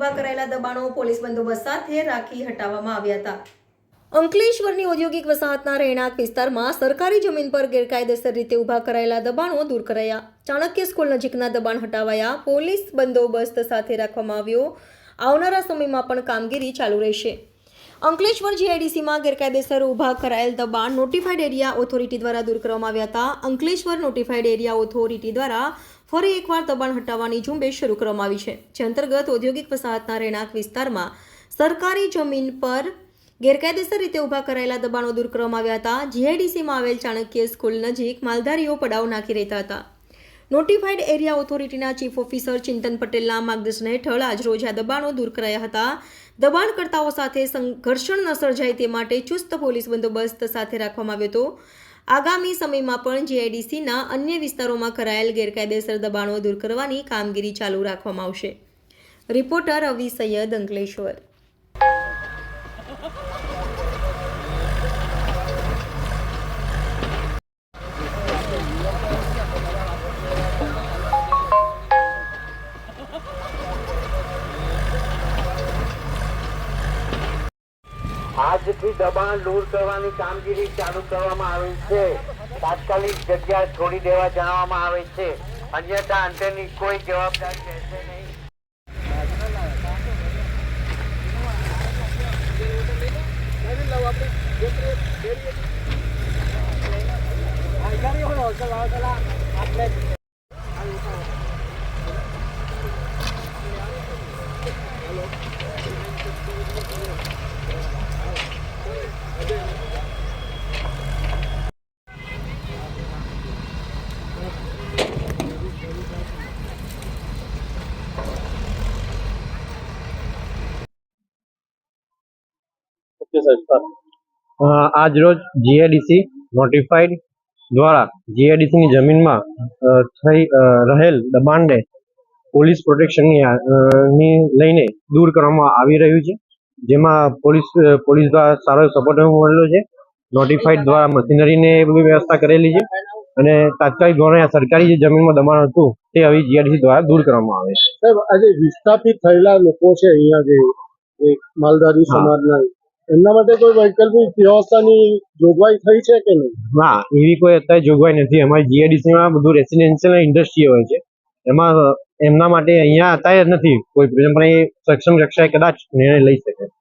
ઊભા કરાયેલા દબાણો પોલીસ બંદોબસ્ત સાથે રાખી હટાવવામાં આવ્યા હતા. અંકલેશ્વરની ઔદ્યોગિક વસાહતના રહેણાંક વિસ્તારમાં સરકારી જમીન પર ગેરકાયદેસર રીતે ઊભા કરાયેલા દબાણો દૂર કરાયા. ચાણક્ય સ્કૂલ નજીકના દબાણ હટાવાયા. પોલીસ બંદોબસ્ત સાથે રાખવામાં આવ્યો. આવનારા સમયમાં પણ કામગીરી ચાલુ રહેશે. અંકલેશ્વર જીઆઈડીસીમાં ગેરકાયદેસર ઊભા કરાયેલ દબાણ નોટિફાઈડ એરિયા ઓથોરિટી દ્વારા દૂર કરવામાં આવ્યા હતા. અંકલેશ્વર નોટિફાઈડ એરિયા ઓથોરિટી દ્વારા ફરી એકવાર દબાણ હટાવવાની ઝુંબેશ શરૂ કરવામાં આવી છે, જે અંતર્ગત ઔદ્યોગિક વસાહતના રહેણાંક વિસ્તારમાં સરકારી જમીન પર ગેરકાયદેસર રીતે ઊભા કરાયેલા દબાણો દૂર કરવામાં આવ્યા હતા. જીઆઈડીસીમાં આવેલ ચાણક્ય સ્કૂલ નજીક માલધારીઓ પડાવ નાખી રહેતા હતા. નોટિફાઈડ એરિયા ઓથોરિટીના ચીફ ઓફિસર ચિંતન પટેલના માર્ગદર્શન હેઠળ આજરોજ આ દબાણો દૂર કરાયા હતા. દબાણકર્તાઓ સાથે ઘર્ષણ ન સર્જાય તે માટે ચુસ્ત પોલીસ બંદોબસ્ત સાથે રાખવામાં આવ્યો હતો. આગામી સમયમાં પણ જીઆઈડીસીના અન્ય વિસ્તારોમાં કરાયેલ ગેરકાયદેસર દબાણો દૂર કરવાની કામગીરી ચાલુ રાખવામાં આવશે. રિપોર્ટર અવી સૈયદ, અંકલેશ્વર. આજથી દબાણ દૂર કરવાની કામગીરી ચાલુ કરવામાં આવી છે. તાત્કાલિક જગ્યા છોડી દેવા જણાવવામાં આવે છે, અન્યથા અંતરની કોઈ જવાબદારી રહેશે નહીં. આજ રોજ જીઆઈડીસી નોટિફાઈડ દ્વારા જીઆઈડીસીની જમીનમાં થઈ રહેલ દબાણને પોલીસ પ્રોટેક્શનની લઈને દૂર કરવામાં આવી રહ્યું છે, જેમાં પોલીસ દ્વારા સારો સપોર્ટ મળેલો છે. નોટિફાઈડ દ્વારા મશીનરીને બધી વ્યવસ્થા કરેલી છે અને તાત્કાલિક ધોરણે સરકારી જે જમીનમાં દબાણ હતું તે હવે જીઆઈડીસી દ્વારા દૂર કરવામાં આવે છે. સાહેબ, આજે વિસ્થાપિત થયેલા લોકો છે અહીંયા જે માલધારી સમાજના, એમના માટે કોઈ વૈકલ્પિક વ્યવસ્થાની જોગવાઈ થઈ છે કે નહીં? ના, એવી કોઈ અત્યારે જોગવાઈ નથી. અમારી જીઆઈડીસીમાં બધું રેસિડેન્શિયલ અને ઇન્ડસ્ટ્રી હોય છે, એમાં એમના માટે અહીંયા અત્યારે નથી કોઈ, પણ એ સક્ષમ કક્ષાએ કદાચ નિર્ણય લઈ શકે.